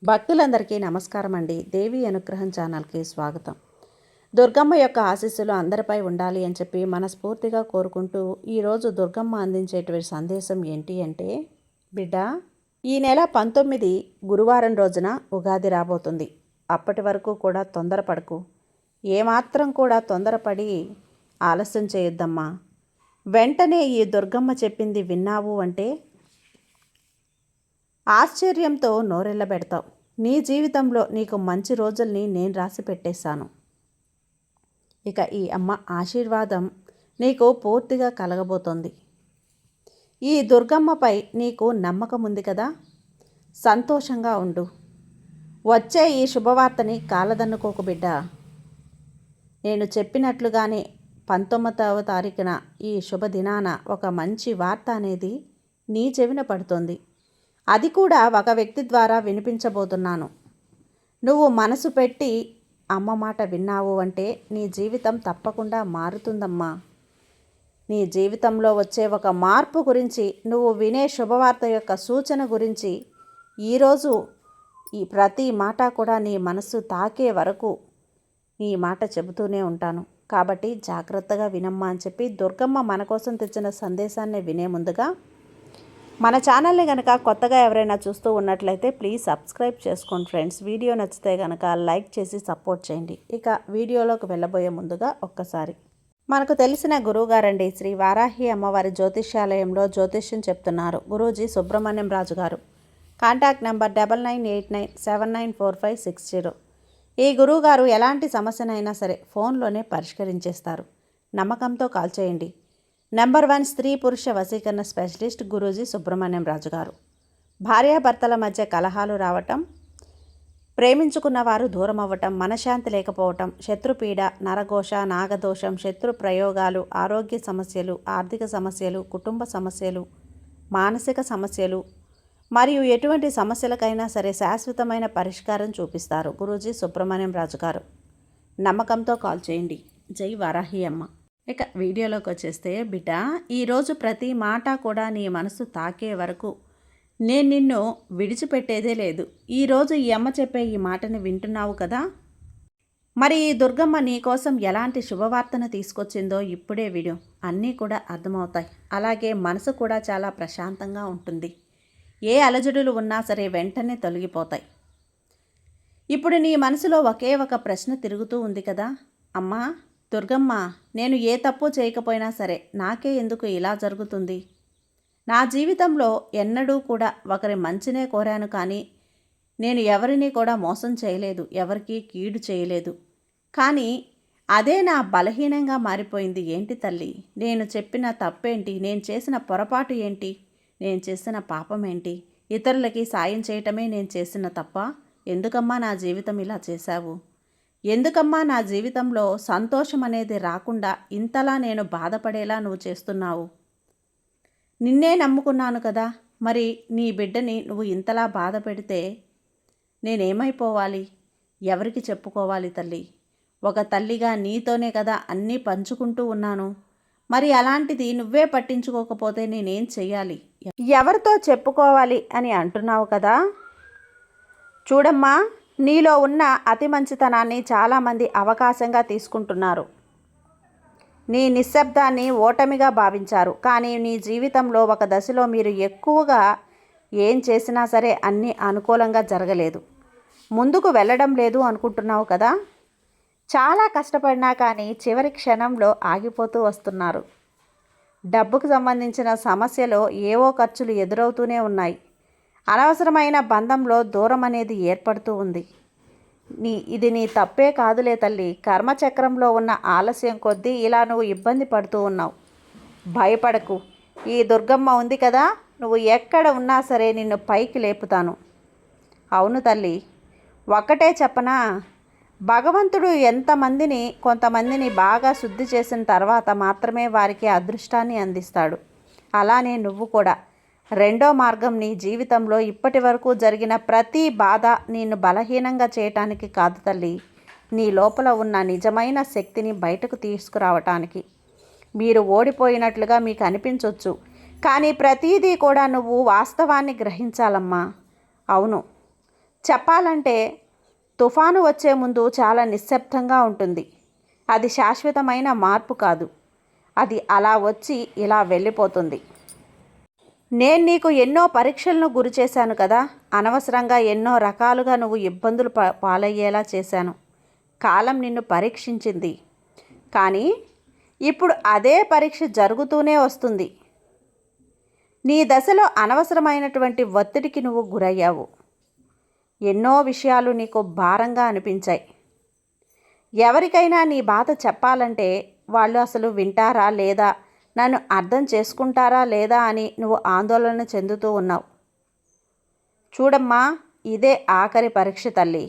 భక్తులందరికీ నమస్కారం అండి. దేవి అనుగ్రహం ఛానల్కి స్వాగతం. దుర్గమ్మ యొక్క ఆశీస్సులు అందరిపై ఉండాలి అని చెప్పి మనస్ఫూర్తిగా కోరుకుంటూ ఈరోజు దుర్గమ్మ అందించేటువంటి సందేశం ఏంటి అంటే, బిడ్డ, ఈ నెల 19 గురువారం రోజున ఉగాది రాబోతుంది. అప్పటి వరకు కూడా తొందరపడకు. ఏమాత్రం కూడా తొందరపడి ఆలస్యం చేయొద్దమ్మా. వెంటనే ఈ దుర్గమ్మ చెప్పింది విన్నావు అంటే ఆశ్చర్యంతో నోరెళ్ళబెడతావు. నీ జీవితంలో నీకు మంచి రోజుల్ని నేను రాసి పెట్టేశాను. ఇక ఈ అమ్మ ఆశీర్వాదం నీకు పూర్తిగా కలగబోతోంది. ఈ దుర్గమ్మపై నీకు నమ్మకం ఉంది కదా, సంతోషంగా ఉండు. వచ్చే ఈ శుభవార్తని కాలదన్నుకోకు బిడ్డ. నేను చెప్పినట్లుగానే 19వ తారీఖున ఈ శుభదినాన ఒక మంచి వార్త అనేది నీ చెవిన పడుతోంది. అది కూడా ఒక వ్యక్తి ద్వారా వినిపించబోతున్నాను. నువ్వు మనసు పెట్టి అమ్మ మాట విన్నావు అంటే నీ జీవితం తప్పకుండా మారుతుందమ్మా. నీ జీవితంలో వచ్చే ఒక మార్పు గురించి, నువ్వు వినే శుభవార్త యొక్క సూచన గురించి ఈరోజు ఈ ప్రతి మాట కూడా నీ మనసు తాకే వరకు నీ మాట చెబుతూనే ఉంటాను. కాబట్టి జాగ్రత్తగా వినమ్మా అని చెప్పి దుర్గమ్మ మన కోసం తెచ్చిన సందేశాన్ని వినే ముందుగా మన ఛానల్ని కనుక కొత్తగా ఎవరైనా చూస్తూ ఉన్నట్లయితే ప్లీజ్ సబ్స్క్రైబ్ చేసుకోండి ఫ్రెండ్స్. వీడియో నచ్చితే కనుక లైక్ చేసి సపోర్ట్ చేయండి. ఇక వీడియోలోకి వెళ్ళబోయే ముందుగా ఒక్కసారి మనకు తెలిసిన గురువుగారండి, శ్రీ వారాహి అమ్మవారి జ్యోతిష్యాలయంలో జ్యోతిష్యం చెప్తున్నారు గురూజీ సుబ్రహ్మణ్యం రాజు గారు. Contact number 9989794560. ఈ గురువుగారు ఎలాంటి సమస్యనైనా సరే ఫోన్లోనే పరిష్కరించేస్తారు. నమ్మకంతో కాల్ చేయండి. నెంబర్ 1 స్త్రీ పురుష వశీకరణ స్పెషలిస్ట్ గురూజీ సుబ్రహ్మణ్యం రాజు గారు. భార్యాభర్తల మధ్య కలహాలు రావటం, ప్రేమించుకున్న వారు దూరం అవ్వటం, మనశ్శాంతి లేకపోవటం, శత్రుపీడ, నరఘోష, నాగదోషం, శత్రు ప్రయోగాలు, ఆరోగ్య సమస్యలు, ఆర్థిక సమస్యలు, కుటుంబ సమస్యలు, మానసిక సమస్యలు మరియు ఎటువంటి సమస్యలకైనా సరే శాశ్వతమైన పరిష్కారం చూపిస్తారు గురూజీ సుబ్రహ్మణ్యం రాజు గారు. నమ్మకంతో కాల్ చేయండి. జై వారాహి అమ్మ. ఇక వీడియోలోకి వచ్చేస్తే, బిడ్డ, ఈరోజు ప్రతి మాట కూడా నీ మనసు తాకే వరకు నేను నిన్ను విడిచిపెట్టేదే లేదు. ఈరోజు ఈ అమ్మ చెప్పే ఈ మాటని వింటున్నావు కదా, మరి ఈ దుర్గమ్మ నీ కోసం ఎలాంటి శుభవార్తను తీసుకొచ్చిందో ఇప్పుడే వీడియో అన్నీ కూడా అర్థమవుతాయి. అలాగే మనసు కూడా చాలా ప్రశాంతంగా ఉంటుంది. ఏ అలజడులు ఉన్నా సరే వెంటనే తొలగిపోతాయి. ఇప్పుడు నీ మనసులో ఒకే ఒక ప్రశ్న తిరుగుతూ ఉంది కదా, అమ్మా దుర్గమ్మ, నేను ఏ తప్పు చేయకపోయినా సరే నాకే ఎందుకు ఇలా జరుగుతుంది? నా జీవితంలో ఎన్నడూ కూడా ఒకరి మంచినే కోరాను, కానీ నేను ఎవరిని కూడా మోసం చేయలేదు, ఎవరికీ కీడు చేయలేదు. కానీ అదే నా బలహీనంగా మారిపోయింది. ఏంటి తల్లి, నేను చెప్పిన తప్పేంటి? నేను చేసిన పొరపాటు ఏంటి? నేను చేసిన పాపం ఏంటి? ఇతరులకి సాయం చేయటమే నేను చేసిన తప్ప? ఎందుకమ్మా నా జీవితం ఇలా చేశావు? ఎందుకమ్మా నా జీవితంలో సంతోషం అనేది రాకుండా ఇంతలా నేను బాధపడేలా నువ్వు చేస్తున్నావు? నిన్నే నమ్ముకున్నాను కదా, మరి నీ బిడ్డని నువ్వు ఇంతలా బాధ పెడితే నేనేమైపోవాలి? ఎవరికి చెప్పుకోవాలి తల్లి? ఒక తల్లిగా నీతోనే కదా అన్నీ పంచుకుంటూ ఉన్నాను. మరి అలాంటిది నువ్వే పట్టించుకోకపోతే నేనేం చెయ్యాలి? ఎవరితో చెప్పుకోవాలి అని అంటున్నావు కదా. చూడమ్మా, నీలో ఉన్న అతి మంచితనాన్ని చాలామంది అవకాశంగా తీసుకుంటున్నారు. నీ నిశ్శబ్దాన్ని ఓటమిగా భావించారు. కానీ నీ జీవితంలో ఒక దశలో మీరు ఎక్కువగా ఏం చేసినా సరే అన్నీ అనుకూలంగా జరగలేదు, ముందుకు వెళ్ళడం లేదు అనుకుంటున్నావు కదా. చాలా కష్టపడినా కానీ చివరి క్షణంలో ఆగిపోతూ వస్తున్నారు. డబ్బుకు సంబంధించిన సమస్యలో ఏవో ఖర్చులు ఎదురవుతూనే ఉన్నాయి. అనవసరమైన బంధంలో దూరం అనేది ఏర్పడుతూ ఉంది. ఇది నీ తప్పే కాదులే తల్లి. కర్మచక్రంలో ఉన్న ఆలస్యం కొద్దీ ఇలా నువ్వు ఇబ్బంది పడుతూ ఉన్నావు. భయపడకు, ఈ దుర్గమ్మ ఉంది కదా, నువ్వు ఎక్కడ ఉన్నా సరే నిన్ను పైకి లేపుతాను. అవును తల్లి, ఒక్కటే చెప్పనా, భగవంతుడు కొంతమందిని బాగా శుద్ధి చేసిన తర్వాత మాత్రమే వారికి అదృష్టాన్ని అందిస్తాడు. అలానే నువ్వు కూడా రెండో మార్గం నీ జీవితంలో ఇప్పటి వరకు జరిగిన ప్రతి బాధ నిన్ను బలహీనంగా చేయటానికి కాదు తల్లి, నీ లోపల ఉన్న నిజమైన శక్తిని బయటకు తీసుకురావటానికి. మీరు ఓడిపోయినట్లుగా మీకు అనిపించవచ్చు, కానీ ప్రతిదీ కూడా నువ్వు వాస్తవాన్ని గ్రహించాలమ్మా. అవును, చెప్పాలంటే తుఫాను వచ్చే ముందు చాలా నిశ్శబ్దంగా ఉంటుంది. అది శాశ్వతమైన మార్పు కాదు. అది అలా వచ్చి ఇలా వెళ్ళిపోతుంది. నేను నీకు ఎన్నో పరీక్షలను గురి చేశాను కదా. అనవసరంగా ఎన్నో రకాలుగా నువ్వు ఇబ్బందులు పాలయ్యేలా చేశాను. కాలం నిన్ను పరీక్షించింది. కానీ ఇప్పుడు అదే పరీక్ష జరుగుతూనే వస్తుంది. నీ దశలో అనవసరమైనటువంటి ఒత్తిడికి నువ్వు గురయ్యావు. ఎన్నో విషయాలు నీకు భారంగా అనిపించాయి. ఎవరికైనా నీ బాధ చెప్పాలంటే వాళ్ళు అసలు వింటారా లేదా, నన్ను అర్థం చేసుకుంటారా లేదా అని నువ్వు ఆందోళన చెందుతూ ఉన్నావు. చూడమ్మా, ఇదే ఆఖరి పరీక్ష తల్లి.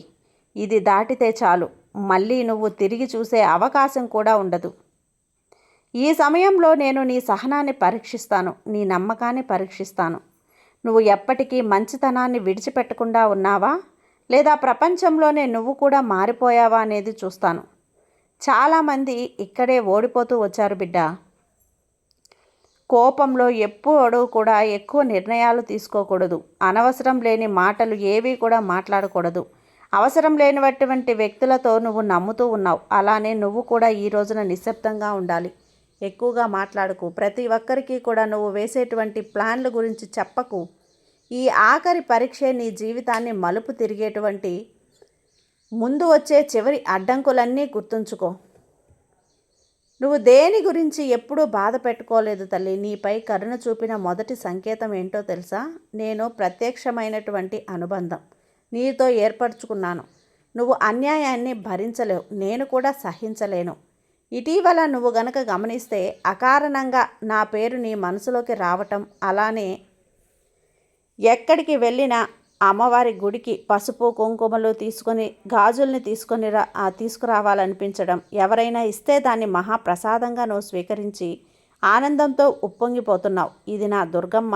ఇది దాటితే చాలు, మళ్ళీ నువ్వు తిరిగి చూసే అవకాశం కూడా ఉండదు. ఈ సమయంలో నేను నీ సహనాన్ని పరీక్షిస్తాను, నీ నమ్మకాన్ని పరీక్షిస్తాను. నువ్వు ఎప్పటికీ మంచితనాన్ని విడిచిపెట్టకుండా ఉన్నావా, లేదా ప్రపంచంలోనే నువ్వు కూడా మారిపోయావా అనేది చూస్తాను. చాలామంది ఇక్కడే ఓడిపోతూ వచ్చారు బిడ్డ. కోపంలో ఎప్పుడూ కూడా ఎక్కువ నిర్ణయాలు తీసుకోకూడదు. అనవసరం లేని మాటలు ఏవి కూడా మాట్లాడకూడదు. అవసరం లేనటువంటి వ్యక్తులతో నువ్వు నమ్ముతూ ఉన్నావు. అలానే నువ్వు కూడా ఈ రోజున నిశ్శబ్దంగా ఉండాలి. ఎక్కువగా మాట్లాడకు. ప్రతి ఒక్కరికి కూడా నువ్వు వేసేటువంటి ప్లాన్ల గురించి చెప్పకు. ఈ ఆఖరి పరీక్షే నీ జీవితాన్ని మలుపు తిరిగేటువంటి ముందు వచ్చే చివరి అడ్డంకులన్నీ గుర్తుంచుకో. నువ్వు దేని గురించి ఎప్పుడూ బాధ పెట్టుకోలేదు తల్లి. నీపై కరుణ చూపిన మొదటి సంకేతం ఏంటో తెలుసా? నేను ప్రత్యక్షమైనటువంటి అనుబంధం నీతో ఏర్పరచుకున్నాను. నువ్వు అన్యాయాన్ని భరించలేవు, నేను కూడా సహించలేను. ఇటీవల నువ్వు గనక గమనిస్తే అకారణంగా నా పేరు నీ మనసులోకి రావటం, అలానే ఎక్కడికి వెళ్ళినా అమ్మవారి గుడికి పసుపు కుంకుమలు తీసుకొని గాజుల్ని తీసుకురావాలనిపించడం, ఎవరైనా ఇస్తే దాన్ని మహాప్రసాదంగా నువ్వు స్వీకరించి ఆనందంతో ఉప్పొంగిపోతున్నావు. ఇది నా దుర్గమ్మ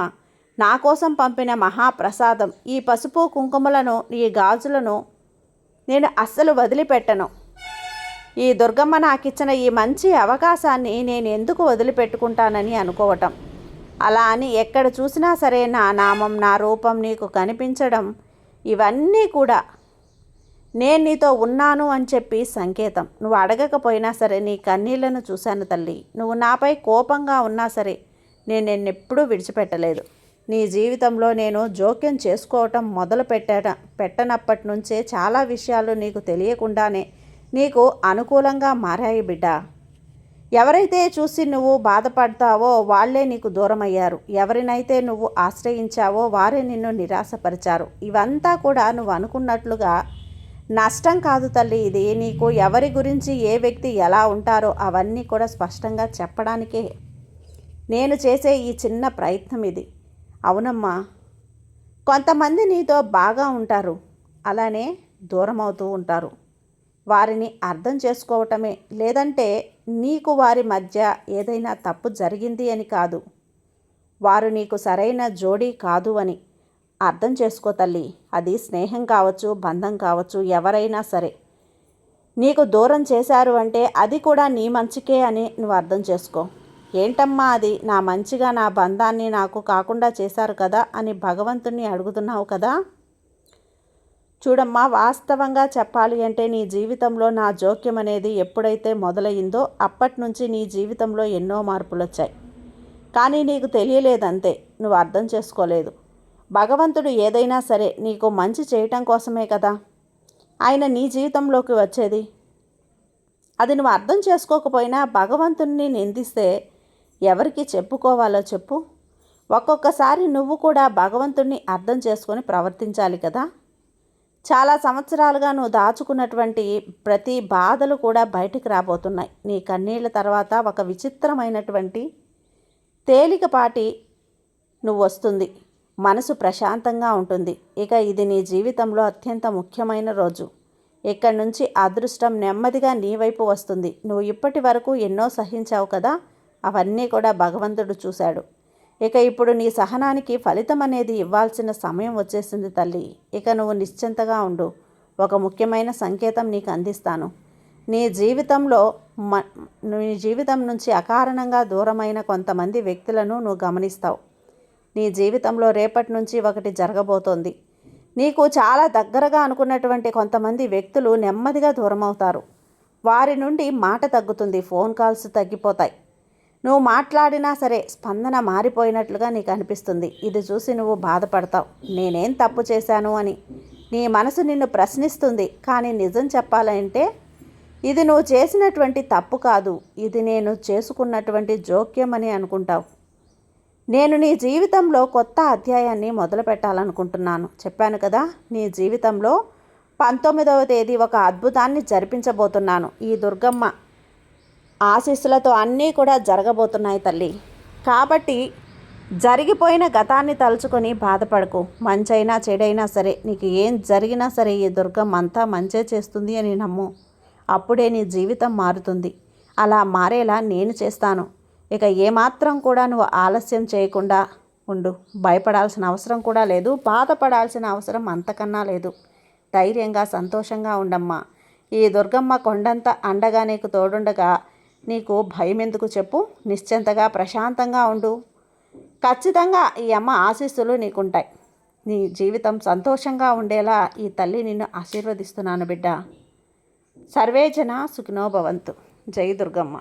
నా కోసం పంపిన మహాప్రసాదం. ఈ పసుపు కుంకుమలను, ఈ గాజులను నేను అస్సలు వదిలిపెట్టను. ఈ దుర్గమ్మ నాకిచ్చిన ఈ మంచి అవకాశాన్ని నేను ఎందుకు వదిలిపెట్టుకుంటానని అనుకోవటం. అలా అని ఎక్కడ చూసినా సరే నా నామం, నా రూపం నీకు కనిపించడం, ఇవన్నీ కూడా నేను నీతో ఉన్నాను అని చెప్పి సంకేతం. నువ్వు అడగకపోయినా సరే నీ కన్నీళ్లను చూశాను తల్లి. నువ్వు నాపై కోపంగా ఉన్నా సరే నేను నిన్నెప్పుడూ విడిచిపెట్టలేదు. నీ జీవితంలో నేను జోక్యం చేసుకోవటం పెట్టనప్పటి నుంచే చాలా విషయాలు నీకు తెలియకుండానే నీకు అనుకూలంగా మారాయి బిడ్డ. ఎవరైతే చూసి నువ్వు బాధపడతావో వాళ్ళే నీకు దూరమయ్యారు. ఎవరినైతే నువ్వు ఆశ్రయించావో వారే నిన్ను నిరాశపరిచారు. ఇవంతా కూడా నువ్వు అనుకున్నట్లుగా నష్టం కాదు తల్లి. ఇది నీకు ఎవరి గురించి ఏ వ్యక్తి ఎలా ఉంటారో అవన్నీ కూడా స్పష్టంగా చెప్పడానికే నేను చేసే ఈ చిన్న ప్రయత్నం ఇది. అవునమ్మా, కొంతమంది నీతో బాగా ఉంటారు, అలానే దూరం అవుతూ ఉంటారు. వారిని అర్థం చేసుకోవటమే, లేదంటే నీకు వారి మధ్య ఏదైనా తప్పు జరిగింది అని కాదు, వారు నీకు సరైన జోడీ కాదు అని అర్థం చేసుకో తల్లి. అది స్నేహం కావచ్చు, బంధం కావచ్చు, ఎవరైనా సరే నీకు దూరం చేశారు అంటే అది కూడా నీ మంచికే అని నువ్వు అర్థం చేసుకో. ఏంటమ్మా అది, నా మంచిగా నా బంధాన్ని నాకు కాకుండా చేశారు కదా అని భగవంతుణ్ణి అడుగుతున్నావు కదా. చూడమ్మా, వాస్తవంగా చెప్పాలి అంటే నీ జీవితంలో నా జోక్యం అనేది ఎప్పుడైతే మొదలయ్యిందో అప్పటి నుంచి నీ జీవితంలో ఎన్నో మార్పులు వచ్చాయి. కానీ నీకు తెలియలేదంతే, నువ్వు అర్థం చేసుకోలేదు. భగవంతుడు ఏదైనా సరే నీకు మంచి చేయటం కోసమే కదా ఆయన నీ జీవితంలోకి వచ్చేది. అది నువ్వు అర్థం చేసుకోకపోయినా భగవంతుణ్ణి నిందిస్తే ఎవరికి చెప్పుకోవాలో చెప్పు. ఒక్కొక్కసారి నువ్వు కూడా భగవంతుణ్ణి అర్థం చేసుకొని ప్రవర్తించాలి కదా. చాలా సంవత్సరాలుగా నువ్వు దాచుకున్నటువంటి ప్రతి బాధలు కూడా బయటికి రాబోతున్నాయి. నీ కన్నీళ్ళ తర్వాత ఒక విచిత్రమైనటువంటి తేలికపాటి నువ్వు వస్తుంది. మనసు ప్రశాంతంగా ఉంటుంది. ఇక ఇది నీ జీవితంలో అత్యంత ముఖ్యమైన రోజు. ఇక్కడి నుంచి అదృష్టం నెమ్మదిగా నీ వైపు వస్తుంది. నువ్వు ఇప్పటి వరకు ఎన్నో సహించావు కదా, అవన్నీ కూడా భగవంతుడు చూశాడు. ఇక ఇప్పుడు నీ సహనానికి ఫలితం అనేది ఇవ్వాల్సిన సమయం వచ్చేసింది తల్లి. ఇక నువ్వు నిశ్చింతగా ఉండు. ఒక ముఖ్యమైన సంకేతం నీకు అందిస్తాను. నీ జీవితం నుంచి అకారణంగా దూరమైన కొంతమంది వ్యక్తులను నువ్వు గమనిస్తావు. నీ జీవితంలో రేపటి నుంచి ఒకటి జరగబోతోంది. నీకు చాలా దగ్గరగా అనుకున్నటువంటి కొంతమంది వ్యక్తులు నెమ్మదిగా దూరం అవుతారు. వారి నుండి మాట తగ్గుతుంది, ఫోన్ కాల్స్ తగ్గిపోతాయి. నువ్వు మాట్లాడినా సరే స్పందన మారిపోయినట్లుగా నీకు అనిపిస్తుంది. ఇది చూసి నువ్వు బాధపడతావు, నేనేం తప్పు చేశాను అని. నీ మనసు నిన్ను ప్రశ్నిస్తుంది. కానీ నిజం చెప్పాలంటే ఇది నువ్వు చేసినటువంటి తప్పు కాదు, ఇది నేను చేసుకున్నటువంటి జోక్యం అని అనుకుంటావు. నేను నీ జీవితంలో కొత్త అధ్యాయాన్ని మొదలు పెట్టాలనుకుంటున్నాను. చెప్పాను కదా, నీ జీవితంలో 19వ తేదీ ఒక అద్భుతాన్ని జరిపించబోతున్నాను. ఈ దుర్గమ్మ ఆశీస్సులతో అన్నీ కూడా జరగబోతున్నాయి తల్లి. కాబట్టి జరిగిపోయిన గతాన్ని తలుచుకొని బాధపడకు. మంచైనా చెడైనా సరే, నీకు ఏం జరిగినా సరే ఈ దుర్గమ్మ అంతా మంచే చేస్తుంది అని నమ్ము. అప్పుడే నీ జీవితం మారుతుంది. అలా మారేలా నేను చేస్తాను. ఇక ఏమాత్రం కూడా నువ్వు ఆలస్యం చేయకుండా ఉండు. భయపడాల్సిన అవసరం కూడా లేదు, బాధపడాల్సిన అవసరం అంతకన్నా లేదు. ధైర్యంగా సంతోషంగా ఉండమ్మా. ఈ దుర్గమ్మ కొండంత అండగా నీకు తోడుండగా నీకు భయం ఎందుకు చెప్పు. నిశ్చింతగా ప్రశాంతంగా ఉండు. ఖచ్చితంగా ఈ అమ్మ ఆశీస్సులు నీకుంటాయి. నీ జీవితం సంతోషంగా ఉండేలా ఈ తల్లి నిన్ను ఆశీర్వదిస్తున్నాను బిడ్డ. సర్వే జన సుఖినో భవంతు. జై దుర్గమ్మ.